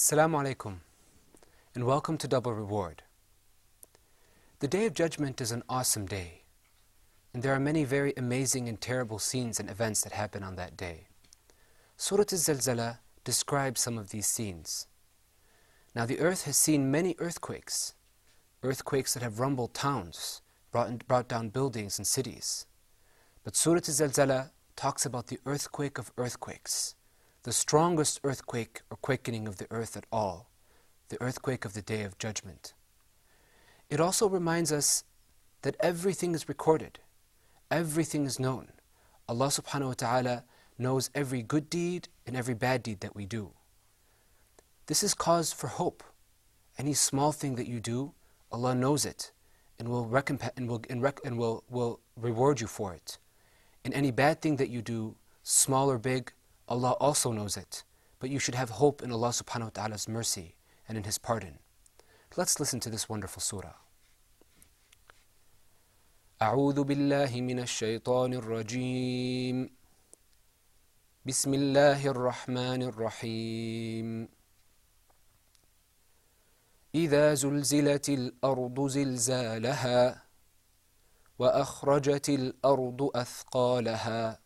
Assalamu alaikum, and welcome to Double Reward. The Day of Judgment is an awesome day, and there are many very amazing and terrible scenes and events that happen on that day. Surah Zalzalah describes some of these scenes. Now the earth has seen many earthquakes that have rumbled towns, brought down buildings and cities. But Surah Zalzalah talks about the earthquake of earthquakes, the strongest earthquake or quakening of the earth at all, the earthquake of the Day of Judgment. It also reminds us that everything is recorded, everything is known. Allah subhanahu wa ta'ala knows every good deed and every bad deed that we do. This is cause for hope. Any small thing that you do, Allah knows it and will reward you for it. And any bad thing that you do, small or big, Allah also knows it. But you should have hope in Allah subhanahu wa ta'ala's mercy and in His pardon. Let's listen to this wonderful surah. أعوذ بالله من الشيطان الرجيم بسم الله الرحمن الرحيم إذا زلزلت الأرض زلزالها وأخرجت الأرض أثقالها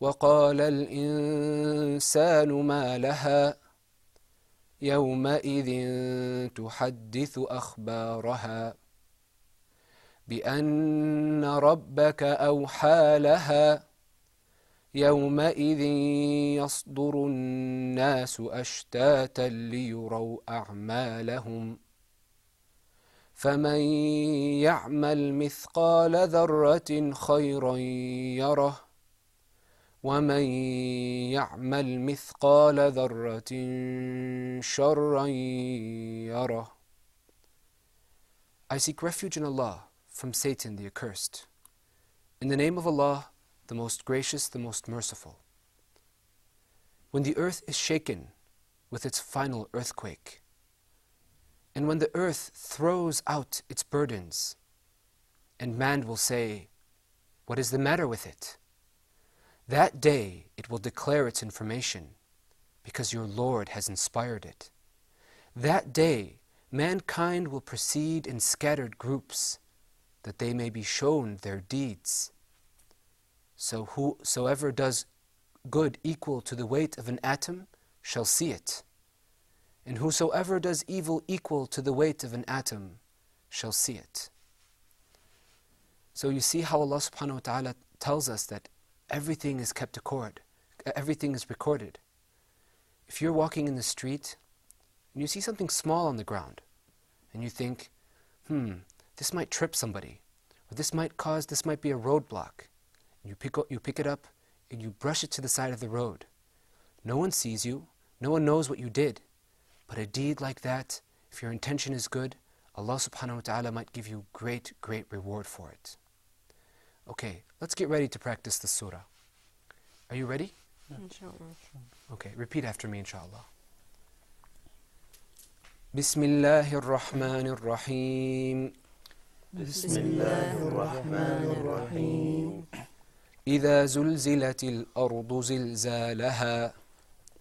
وقال الإنسان ما لها يومئذ تحدث أخبارها بأن ربك أوحى لها يومئذ يصدر الناس أشتاتا ليروا أعمالهم فمن يعمل مثقال ذرة خيرا يره ومن يعمل مثقال ذرة شرا يره. I seek refuge in Allah from Satan the accursed. In the name of Allah, the most gracious, the most merciful. When the earth is shaken with its final earthquake, and when the earth throws out its burdens, and man will say, "What is the matter with it?" That day it will declare its information, because your Lord has inspired it. That day mankind will proceed in scattered groups, that they may be shown their deeds. So whosoever does good equal to the weight of an atom shall see it, and whosoever does evil equal to the weight of an atom shall see it. So you see how Allah subhanahu wa ta'ala tells us that everything is kept record, everything is recorded. If you're walking in the street and you see something small on the ground, and you think, this might trip somebody, or this might be a roadblock. You pick it up and you brush it to the side of the road. No one sees you, no one knows what you did. But a deed like that, if your intention is good, Allah subhanahu wa ta'ala might give you great, great reward for it. Okay, let's get ready to practice the surah. Are you ready? Inshallah. Okay, repeat after me, inshallah. بسم الله الرحمن الرحيم بسم الله الرحمن الرحيم إذا زلزلت الأرض زلزالها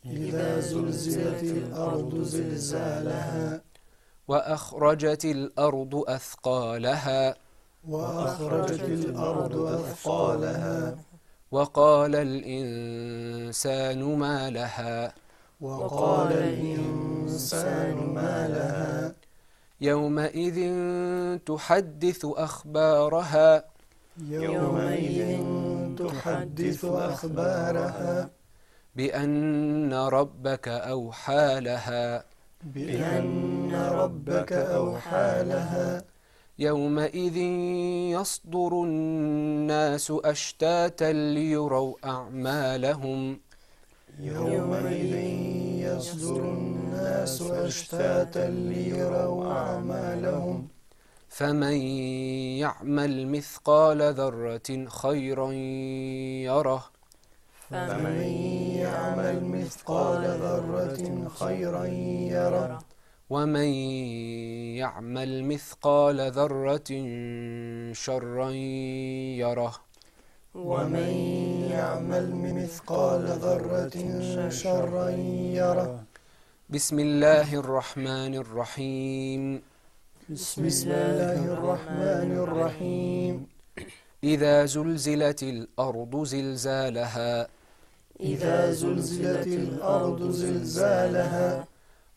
إذا زلزلت الأرض زلزالها وأخرجت الأرض أثقالها وأخرجت الأرض أثقالها وقال الإنسان ما لها وقال الإنسان ما لها يومئذ تحدث أخبارها يومئذ تحدث أخبارها بأن ربك أوحى لها بأن ربك أوحى لها يومئذ يصدر الناس أشتاتا ليروا أعمالهم يومئذ يصدر الناس أشتاتا ليروا أعمالهم فمن يعمل مثقال ذرة خيرا يره فمن يعمل مثقال ذرة خيرا يره ومن يعمل مثقال ذرة شرا يره ومن يعمل مثقال ذرة شرا يره بسم الله الرحمن الرحيم بسم الله الرحمن الرحيم إذا زلزلت الأرض زلزالها إذا زلزلت الأرض زلزالها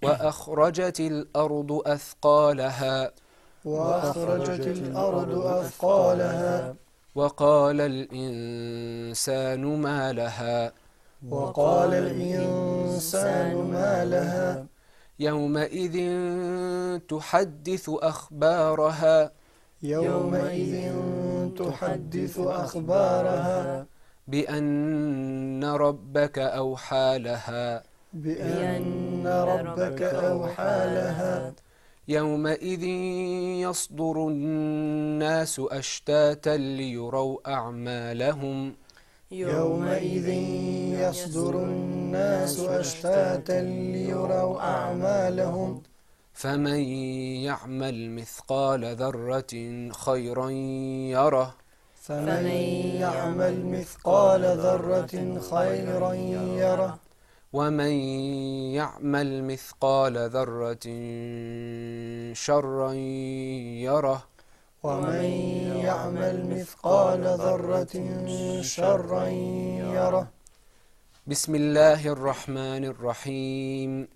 وأخرجت الأرض أثقالها وأخرجت الأرض أثقالها وقال الإنسان ما لها وقال الإنسان ما لها يومئذ تحدث أخبارها يومئذ تحدث أخبارها بأن ربك أوحى لها بأن ربك أوحى لها يومئذ يصدر الناس أشتاتا ليروا أعمالهم يومئذ يصدر الناس أشتاتا ليروا أعمالهم فمن يعمل مثقال ذرة خيرا يره فمن يعمل مثقال ذرة خيرا يره ومن يعمل مثقال ذرة شرا يره ومن يعمل مثقال ذرة شرا يره بسم الله الرحمن الرحيم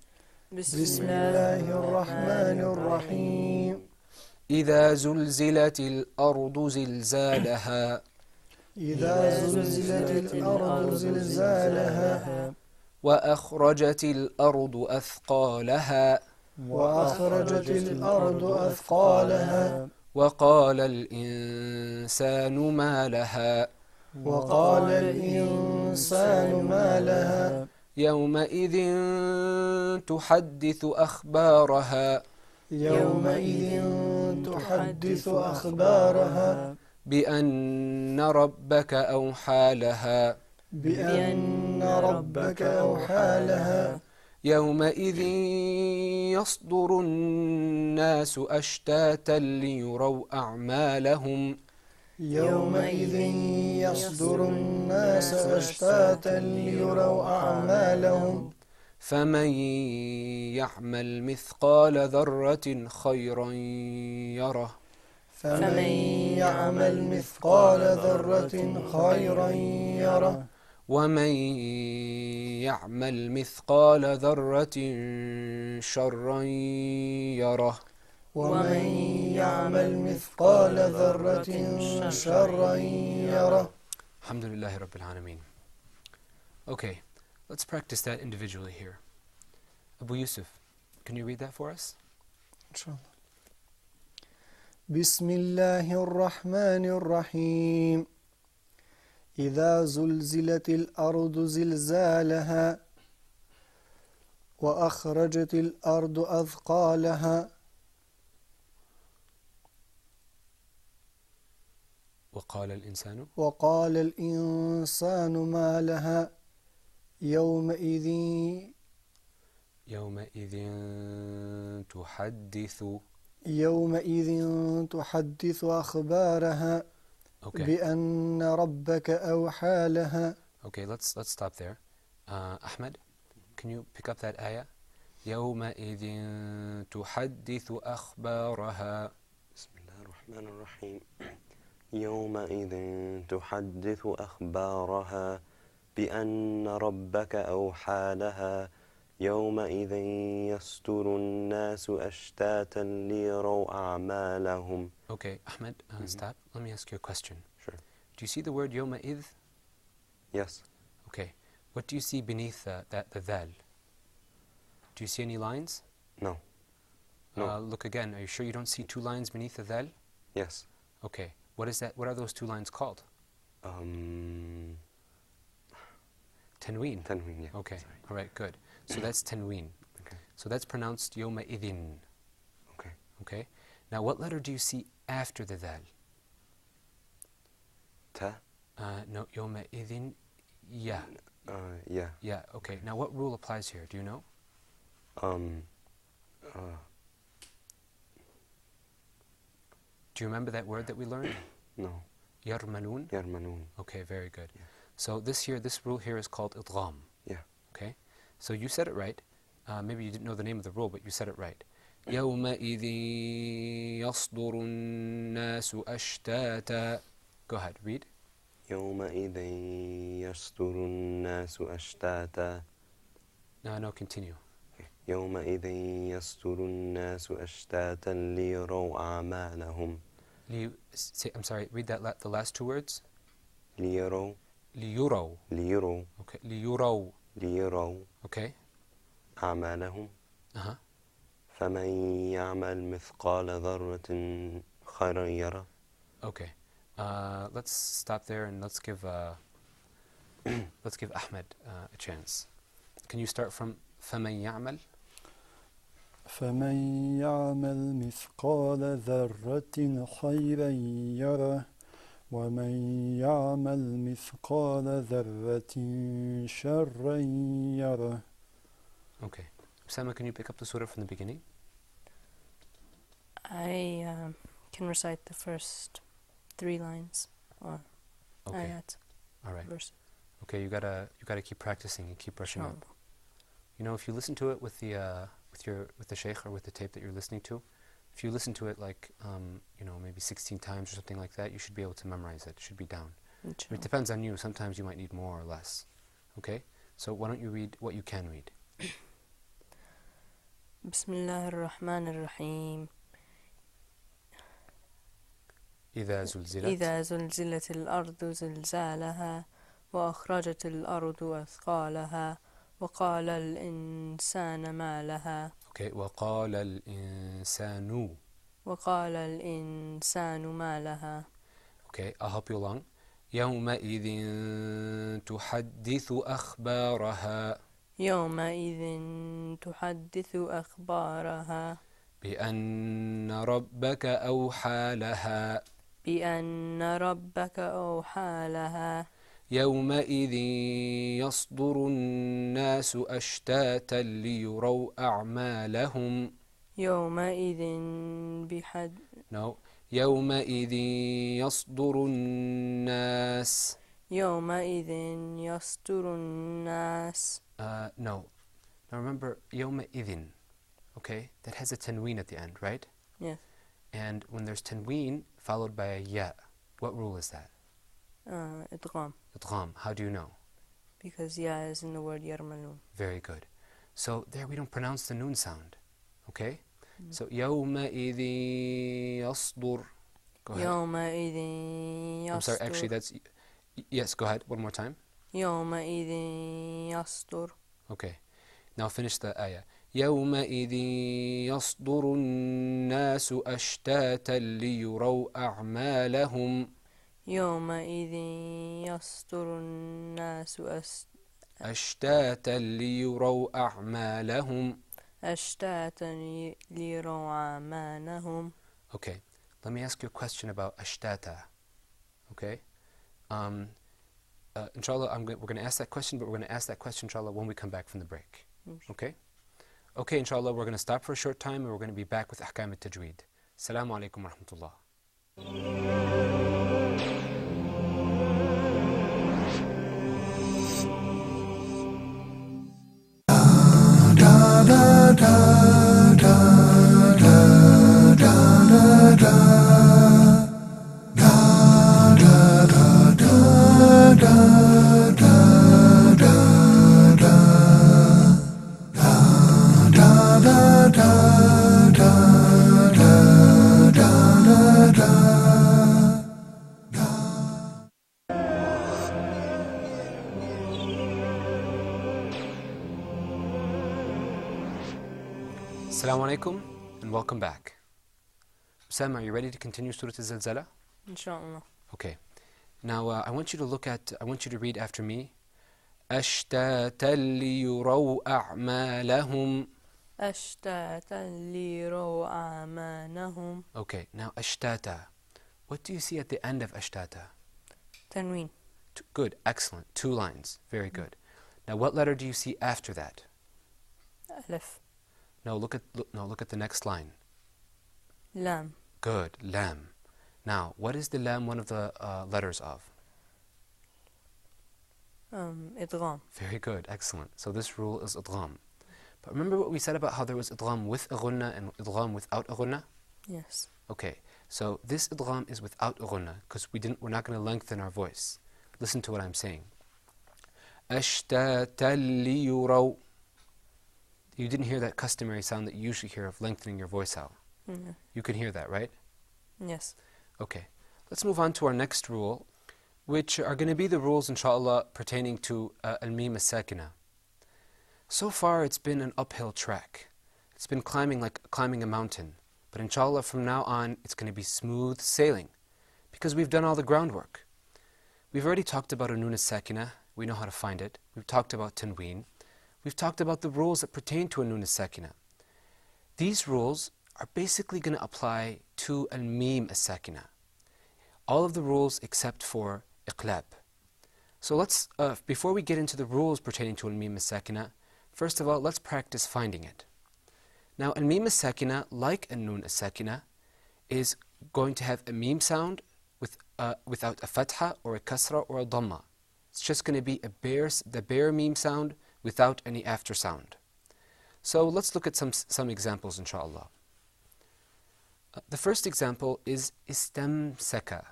بسم الله الرحمن الرحيم إذا زلزلت الأرض زلزالها إذا زلزلت الأرض زلزالها وأخرجت الأرض أثقالها وأخرجت الأرض أثقالها وقال الإنسان ما لها وقال الإنسان ما لها يومئذ تحدث أخبارها يومئذ تحدث أخبارها بأن ربك أوحى لها بأن ربك أوحى لها يومئذ يصدر الناس أشتاتا ليروا أعمالهم يومئذ يصدر الناس أشتاتا ليروا أعمالهم فمن يعمل مثقال ذرة خيرا يره فمن يعمل مثقال ذرة خيرا يره ومن يعمل مثقال ذرة شرا يره ومن يعمل مثقال ذرة شرا يره الحمد لله رب العالمين. Okay, let's practice that individually here. Abu Yusuf, can you read that for us? إن شاء الله. بسم الله الرحمن الرحيم إذا زلزلت الأرض زلزالها وأخرجت الأرض أثقالها وقال الإنسان ما لها يومئذ تحدث أخبارها بأن ربك أوحى لها. Okay, let's stop there. Ahmed, can you pick up that ayah? يومئذ تحدث أخبارها. بسم الله الرحمن الرحيم. يومئذ تحدث أخبارها بأن ربك أوحى لها يومئذ يصدر الناس أشتاتا ليروا أعمالهم. Okay, Ahmed, stop. Let me ask you a question. Sure. Do you see the word يومئذ? Yes. Okay. What do you see beneath the dhal? Do you see any lines? No. No. Look again. Are you sure you don't see two lines beneath the dhal? Yes. Okay. What is that? What are those two lines called? Tanween. Tanween, yeah. Okay. Sorry. All right, good. So that's tanween. Okay. So that's pronounced يومئذ. Okay. Okay. Now what letter do you see after the dhal? Ta? No, يومئذ ya. Yeah. Yeah, okay. Now what rule applies here? Do you know? Do you remember that word that we learned? No. يرملون? يرملون. Okay, very good. Yeah. So this rule here is called idgham. Yeah. Okay? So you said it right. Maybe you didn't know the name of the rule, but you said it right. يومئذ يصدر الناس أشتاتا. Go ahead, read. يومئذ يصدر الناس أشتاتا. No, continue. يومئذ يصدر الناس أشتاتا ليروا أعمالهم. I'm sorry, read that the last two words. ليروا. ليروا. Okay, ليروا. Okay. أعمالهم. Uh-huh. فمن يعمل مثقال ذرة خيرا يره. Okay. Let's stop there and let's give Ahmed a chance. Can you start from فمن يعمل? فمن يعمل مثقال ذرة خيرا يره ومن يعمل مثقال ذرة شرا يره. Okay. Osama, can you pick up the surah from the beginning? I can recite the first 3 lines or ayat. All right. Verse. Okay, you gotta keep practicing and keep brushing up. You know, if you listen to it with the sheikh or with the tape that you're listening to, if you listen to it like maybe 16 times or something like that, you should be able to memorize it. It should be down. It depends on you. Sometimes you might need more or less. Okay? So why don't you read what you can read? Bismillah ar-Rahman ar-Rahim. إذا زلزلت. إذا زلزلت الأرض زلزالها وأخرجت الأرض أثقالها وقال الإنسان ما لها. Okay, وقال الإنسان. وقال الإنسان ما لها. Okay, I'll help you along. يومئذ تحدث أخبارها. يومئذ تحدث أخبارها. بأن ربك أوحى لها. بأن ربك أوحى لها. يومئذ يصدر الناس أشتاتا ليروا أعمالهم. يومئذ يومئذ يصدر الناس. يومئذ يصدر الناس. No. Now remember, يومئذ, okay? That has a tanween at the end, right? Yes. And when there's tanween followed by a ya, what rule is that? إدغام. Idgham. How do you know? Because ya is in the word يرملون. Very good. So there we don't pronounce the noon sound, okay? So يومئذ يصدر. Go ahead. يومئذ يصدر. I'm sorry, actually that's... Yes, go ahead. One more time. يومئذ يصدر. Okay. Now finish the ayah. يومئذ يصدر الناس أشتاتا ليروا أعمالهم. يومئذ يصدر الناس أشتاتا ليروا أعمالهم. أشتاتا ليروا أعمالهم. Okay. Let me ask you a question about أشتاتا. Okay? Inshallah, we're going to ask that question, but we're going to ask that question, inshallah, when we come back from the break. Okay? Okay, inshallah, we're going to stop for a short time, and we're going to be back with Ahkam al-Tajweed. Assalamu alaikum wa rahmatullah. Assalamu alaikum and welcome back. Sam, are you ready to continue Surah Zalzalah? Inshallah. Okay. Now I want you to read after me. أشتاتا ليروا أعمالهم. أشتاتا ليروا أعمالهم. Okay, now أشتاتا. What do you see at the end of أشتاتا? تنوين. Good, excellent. 2 lines. Very good. Now what letter do you see after that? ألف. No, look at the next line. لام. Good, lam. Now, what is the lam one of the letters of? إدغام. Very good, excellent. So this rule is idgham. But remember what we said about how there was idgham with a ghunnah and idgham without a ghunnah? Yes. Okay, so this idgham is without a ghunnah because we're not going to lengthen our voice. Listen to what I'm saying. أَشْتَاتًا لِيُرَوْا. You didn't hear that customary sound that you usually hear of lengthening your voice out. Mm. You can hear that, right? Yes. Okay, let's move on to our next rule, which are going to be the rules, inshallah, pertaining to al-mim as-sakina. So far, it's been an uphill track. It's been climbing like climbing a mountain. But inshallah, from now on, it's going to be smooth sailing because we've done all the groundwork. We've already talked about a nun as-sakina. We know how to find it. We've talked about tanween. We've talked about the rules that pertain to a nun as-sakina. These rules are basically going to apply to al-mim as-sakina. All of the rules except for iqlab. So let's, before we get into the rules pertaining to al-mim as-sakina, first of all, let's practice finding it. Now, al-mim as-sakina, like al-nun as-sakina, is going to have a mim sound without a fatha or a kasra or a dhamma. It's just going to be the bare mim sound without any after sound. So let's look at some examples, inshallah. The first example is istamsaka.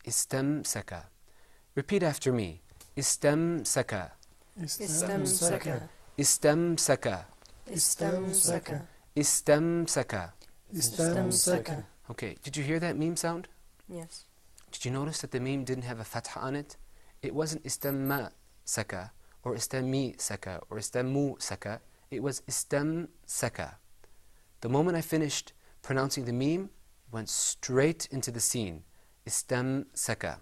Istamsaka. Repeat after me. Istamsaka. Istamsaka. Istamsaka. Istamsaka. Istamsaka. Istamsaka. Okay, did you hear that meme sound? Yes. Did you notice that the meme didn't have a fatha on it? It wasn't istamma saka or istammi saka or istammu saka. It was istamsaka. The moment I finished pronouncing the meme, went straight into the scene. Istamsaka.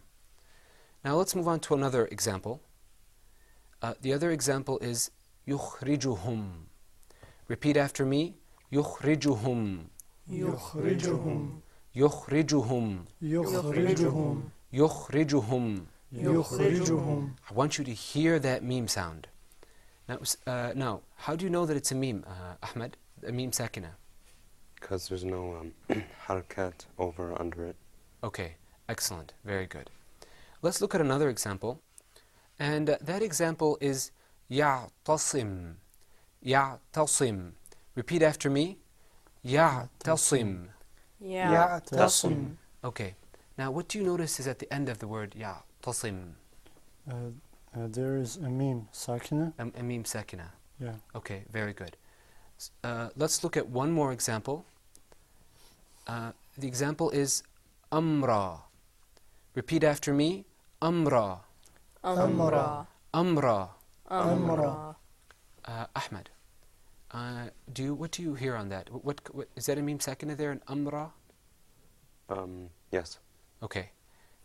Now let's move on to another example. The other example is yukhrijuhum. Repeat after me. Yukhrijuhum. Yukhrijuhum. Yukhrijuhum. Yukhrijuhum. Yukhrijuhum. Yukhrijuhum. I want you to hear that meme sound. Now, how do you know that it's a meme, Ahmed? A meme sakina? Because there's no harakat over or under it. Okay, excellent, very good. Let's look at another example. And that example is ya'tasim. Ya'tasim. Repeat after me. Ya'tasim. Ya'tasim. Okay, now what do you notice is at the end of the word ya'tasim? There is a meme, sakina. A meme sakina. Yeah. Okay, very good. Let's look at one more example. The example is amra. Repeat after me. Amra. Amra. Amra. Amra. Ahmed, what do you hear on that? What is that a meme sakina there, an amra? Yes. Okay.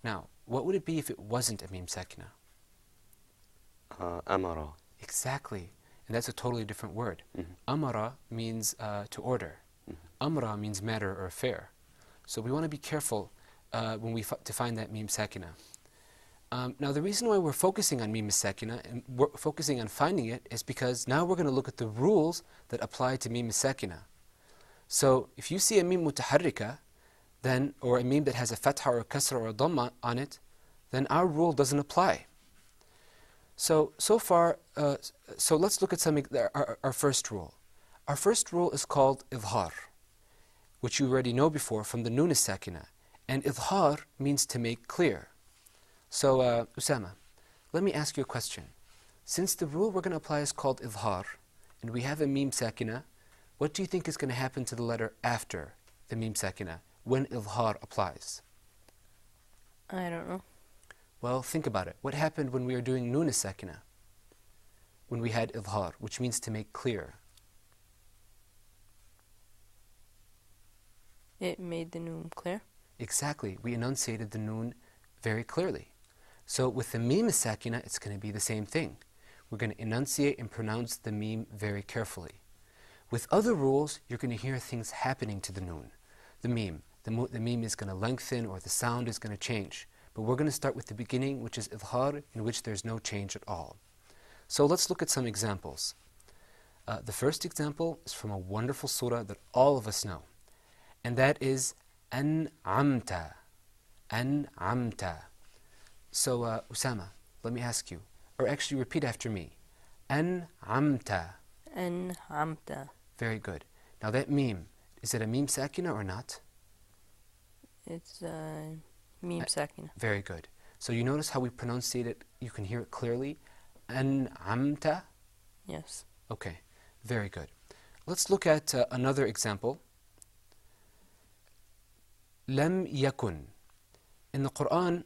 Now, what would it be if it wasn't a meme sakina? Amara. Exactly. And that's a totally different word. Mm-hmm. Amara means to order. Mm-hmm. Amra means matter or affair. So we want to be careful when we define that meme sakina. Now, the reason why we're focusing on meme sakina and we're focusing on finding it is because now we're going to look at the rules that apply to meme sakina. So, if you see a meme mutaharrika, then, or a meme that has a fatha or a kasra or a dhamma on it, then our rule doesn't apply. So far, let's look at our first rule. Our first rule is called idhar, which you already know before from the nun as-sakina. And idhar means to make clear. So, Osama, let me ask you a question. Since the rule we're going to apply is called idhar, and we have a meme sakina, what do you think is going to happen to the letter after the meme sakina when idhar applies? I don't know. Well, think about it. What happened when we were doing nun as-sakina? When we had idhar, which means to make clear. It made the noon clear. Exactly. We enunciated the nun very clearly. So with the meme as-sakina, it's going to be the same thing. We're going to enunciate and pronounce the meme very carefully. With other rules, you're going to hear things happening to the nun, the meme. The meme is going to lengthen or the sound is going to change. But we're going to start with the beginning, which is idhar, in which there's no change at all. So let's look at some examples. The first example is from a wonderful surah that all of us know. And that is an'amta. An'amta. So, Osama, let me ask you, or actually repeat after me. An'amta. أنعمت. Very good. Now that meme, is it a meme sakina or not? It's meme sakina. Very good. So you notice how we pronunciate it, you can hear it clearly. An'amta? Yes. Okay, very good. Let's look at another example. Lam yakun. In the Quran,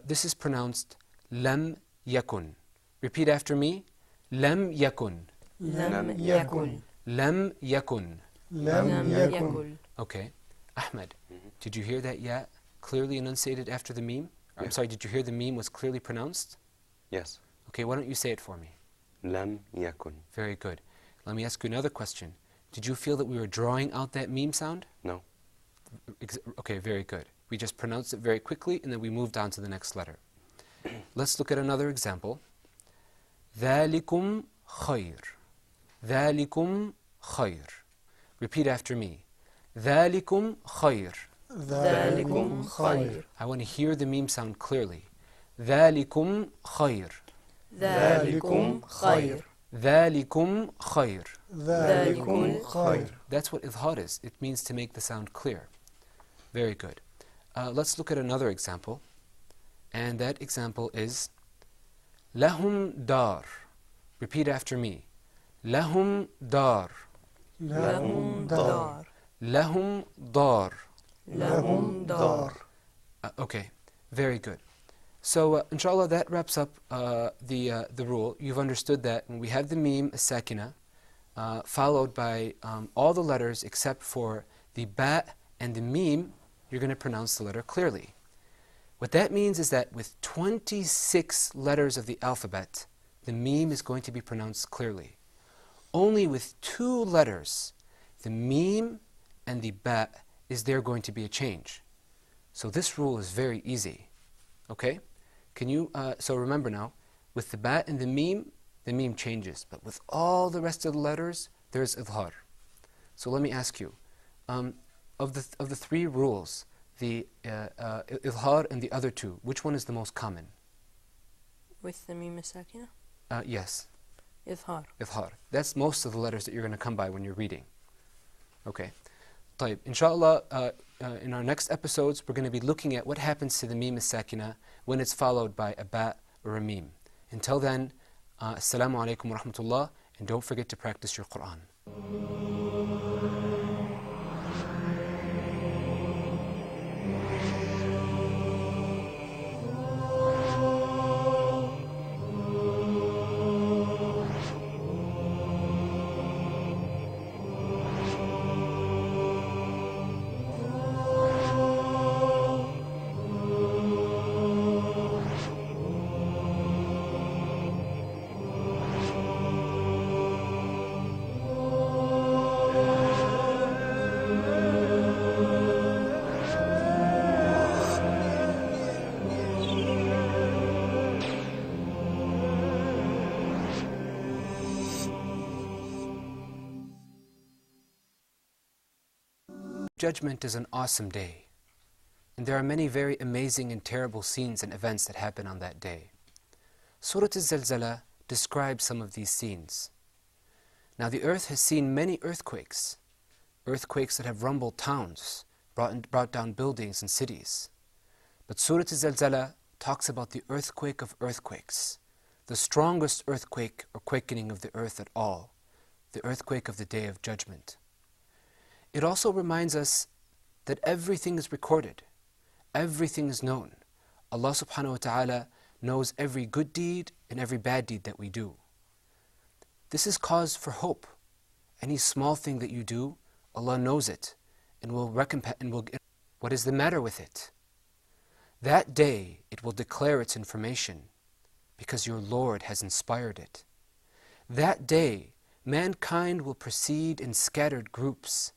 this is pronounced lam yakun. Repeat after me. Lam yakun. لم يكن. Lam yakun. لم يكن. Okay. Ahmed, did you hear that ya clearly enunciated after the meme? I'm Yeah. sorry, did you hear the meme was clearly pronounced? Yes. Okay, why don't you say it for me? Lam yakun. Very good. Let me ask you another question. Did you feel that we were drawing out that meme sound? No. Okay, very good. We just pronounced it very quickly and then we moved on to the next letter. Let's look at another example. ذَلِكُمْ خَيْرٌ. ذَلِكُمْ خَيْرٌ. Repeat after me. ذَلِكُمْ خَيْرٌ. ذلكم خير. I want to hear the meme sound clearly. ذَلِكُمْ خَيْرٌ. ذلكم خير. ذَلِكُمْ خَيْرٌ. ذلكم خير. That's what idhar is. It means to make the sound clear. Very good. Let's look at another example. And that example is لَهُمْ دَار. Repeat after me. لَهُمْ دَار. لهم دار. لَهُمْ دَار. لهم دار. Okay, very good. So inshallah that wraps up the rule. You've understood that when we have the meme sakina followed by all the letters except for the ba and the meme, you're going to pronounce the letter clearly. What that means is that with 26 letters of the alphabet, the meme is going to be pronounced clearly. Only with 2 letters, the meme and the ba, is there going to be a change. So this rule is very easy. Okay? Can you, so remember now, with the ba and the meme changes. But with all the rest of the letters, there's idhar. So let me ask you, of the 3 rules, the idhar and the other 2, which one is the most common? With the meme sakina? Yes, إظهار. idhar. That's most of the letters that you're going to come by when you're reading. Okay. طيب. Inshallah, in our next episodes, we're going to be looking at what happens to the meme sakina when it's followed by a ba or a meme. Until then, assalamu alaikum wa rahmatullah, and don't forget to practice your Quran. Judgment is an awesome day, and there are many very amazing and terrible scenes and events that happen on that day. Surah Zalzalah describes some of these scenes. Now the earth has seen many earthquakes that have rumbled towns, brought down buildings and cities. But Surah Zalzalah talks about the earthquake of earthquakes, the strongest earthquake or quakening of the earth at all, the earthquake of the Day of Judgment. It also reminds us that everything is recorded, everything is known. Allah subhanahu wa ta'ala knows every good deed and every bad deed that we do. This is cause for hope. Any small thing that you do, Allah knows it and will recompense. What is the matter with it? That day it will declare its information because your Lord has inspired it. That day mankind will proceed in scattered groups,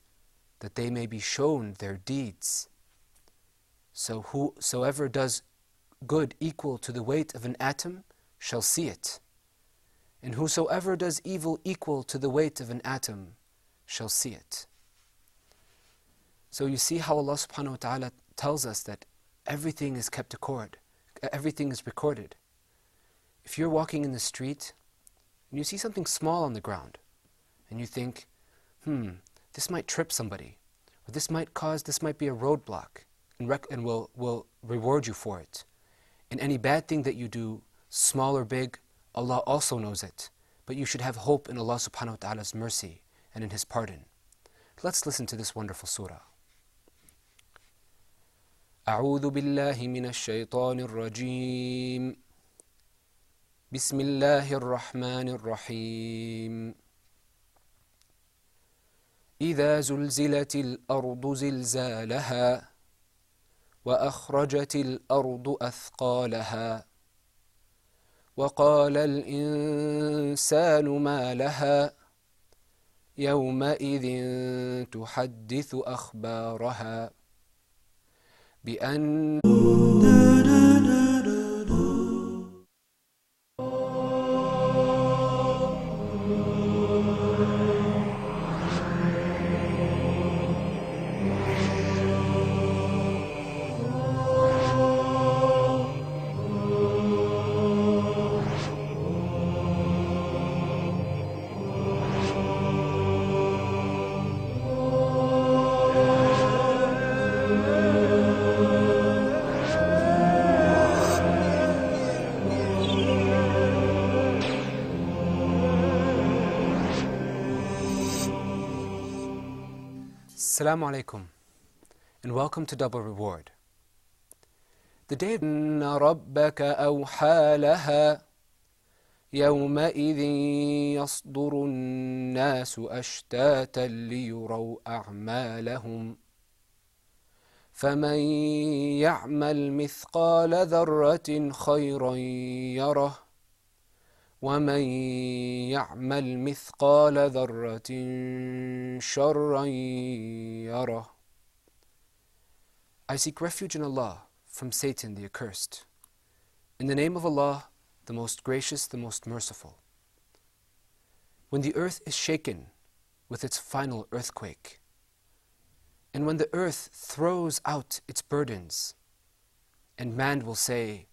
that they may be shown their deeds. So whosoever does good equal to the weight of an atom shall see it, and whosoever does evil equal to the weight of an atom shall see it. So you see how Allah subhanahu wa ta'ala tells us that everything is kept record, everything is recorded. If you're walking in the street and you see something small on the ground, and you think, this might trip somebody, or this might be a roadblock, and will reward you for it. And any bad thing that you do, small or big, Allah also knows it. But you should have hope in Allah subhanahu wa ta'ala's mercy and in His pardon. Let's listen to this wonderful surah. أعوذ بالله من الشيطان الرجيم بسم الله الرحمن الرحيم إذا زلزلت الأرض زلزالها وأخرجت الأرض أثقالها وقال الإنسان ما لها يومئذ تحدث أخبارها بأن Assalamu alaikum, and welcome to Double Reward. The day إن ربك أوحى لها يومئذ يصدر الناس أشتاتا ليروا أعمالهم فمن يعمل مثقال ذرة خيرا يره ومن يعمل مثقال ذرة شرا يره. I seek refuge in Allah from Satan the accursed. In the name of Allah, the most gracious, the most merciful. When the earth is shaken with its final earthquake, and when the earth throws out its burdens, and man will say,